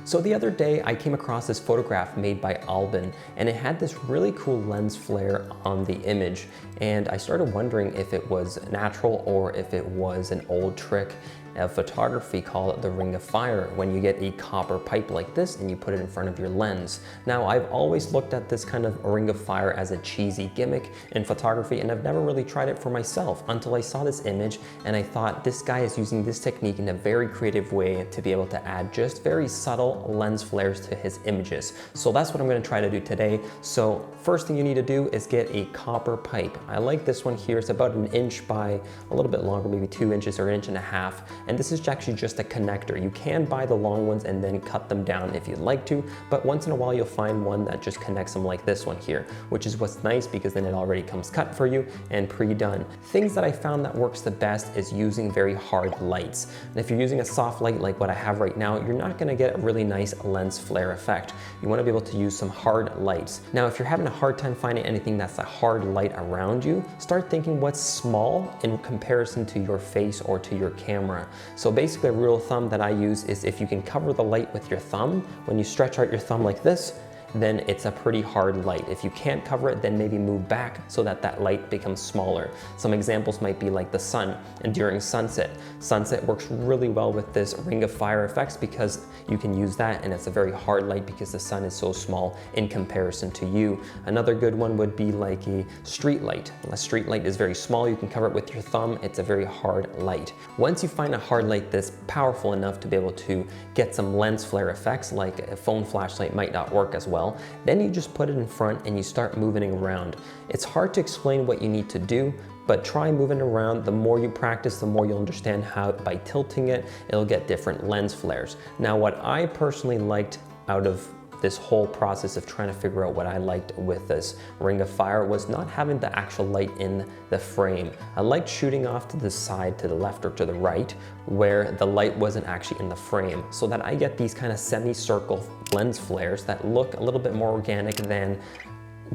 So the other day I came across this photograph made by Albin, and it had this really cool lens flare on the image, and I started wondering if it was natural or if it was an old trick of photography called the ring of fire, when you get a copper pipe like this and you put it in front of your lens. Now, I've always looked at this kind of ring of fire as a cheesy gimmick in photography, and I've never really tried it for myself until I saw this image and I thought, this guy is using this technique in a very creative way to be able to add just very subtle lens flares to his images. So that's what I'm going to try to do today. So first thing you need to do is get a copper pipe. I like this one here. It's about 1 inch by a little bit longer, maybe 2 inches or 1.5 inches. And this is actually just a connector. You can buy the long ones and then cut them down if you'd like to, but once in a while you'll find one that just connects them like this one here, which is what's nice because then it already comes cut for you and pre-done. Things that I found that works the best is using very hard lights. And if you're using a soft light like what I have right now, you're not gonna get a really nice lens flare effect. You wanna be able to use some hard lights. Now, if you're having a hard time finding anything that's a hard light around you, start thinking what's small in comparison to your face or to your camera. So basically a rule of thumb that I use is if you can cover the light with your thumb, when you stretch out your thumb like this, then it's a pretty hard light. If you can't cover it, then maybe move back so that that light becomes smaller. Some examples might be like the sun and during sunset. Sunset works really well with this ring of fire effects because you can use that, and it's a very hard light because the sun is so small in comparison to you. Another good one would be like a street light. A street light is very small. You can cover it with your thumb. It's a very hard light. Once you find a hard light that's powerful enough to be able to get some lens flare effects, like a phone flashlight might not work as well, then you just put it in front and you start moving it around. It's hard to explain what you need to do, but try moving around. The more you practice, the more you'll understand how by tilting it, it'll get different lens flares. Now, what I personally liked out of this whole process of trying to figure out what I liked with this ring of fire was not having the actual light in the frame. I liked shooting off to the side, to the left or to the right, where the light wasn't actually in the frame, so that I get these kind of semicircle lens flares that look a little bit more organic than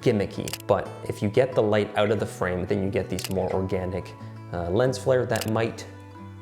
gimmicky. But if you get the light out of the frame, then you get these more organic lens flares that might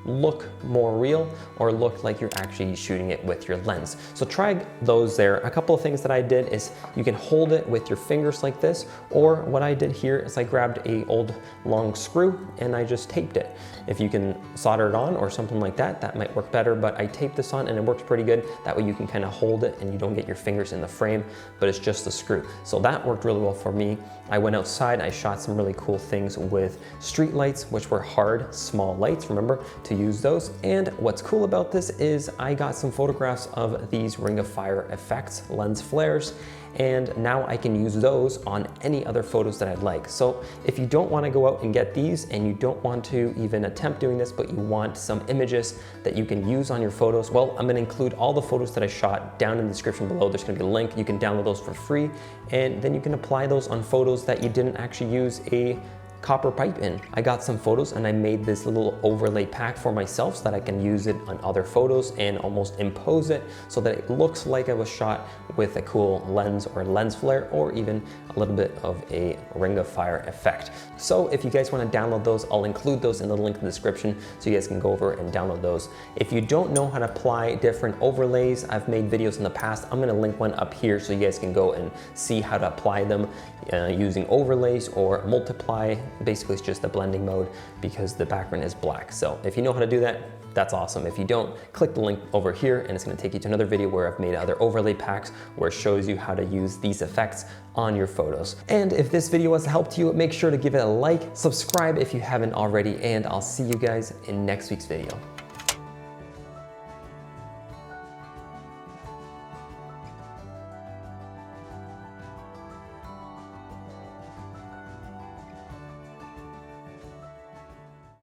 look more real or look like you're actually shooting it with your lens. So try those there. A couple of things that I did is you can hold it with your fingers like this, or what I did here is I grabbed a old long screw and I just taped it. If you can solder it on or something like that, that might work better, but I taped this on and it works pretty good. That way you can kind of hold it and you don't get your fingers in the frame, but it's just a screw. So that worked really well for me. I went outside, I shot some really cool things with street lights, which were hard, small lights, remember to use those. And what's cool about this is I got some photographs of these ring of fire effects, lens flares, and now I can use those on any other photos that I'd like. So if you don't want to go out and get these and you don't want to even attempt doing this, but you want some images that you can use on your photos, well, I'm going to include all the photos that I shot down in the description below. There's going to be a link. You can download those for free, and then you can apply those on photos that you didn't actually use a copper pipe in. I got some photos and I made this little overlay pack for myself so that I can use it on other photos and almost impose it so that it looks like I was shot with a cool lens or lens flare, or even a little bit of a ring of fire effect. So if you guys want to download those, I'll include those in the link in the description so you guys can go over and download those. If you don't know how to apply different overlays, I've made videos in the past. I'm going to link one up here so you guys can go and see how to apply them using overlays or multiply. Basically, it's just a blending mode because the background is black. So if you know how to do that, that's awesome. If you don't, click the link over here and it's going to take you to another video where I've made other overlay packs where it shows you how to use these effects on your photos. And if this video has helped you, make sure to give it a like, subscribe if you haven't already, and I'll see you guys in next week's video.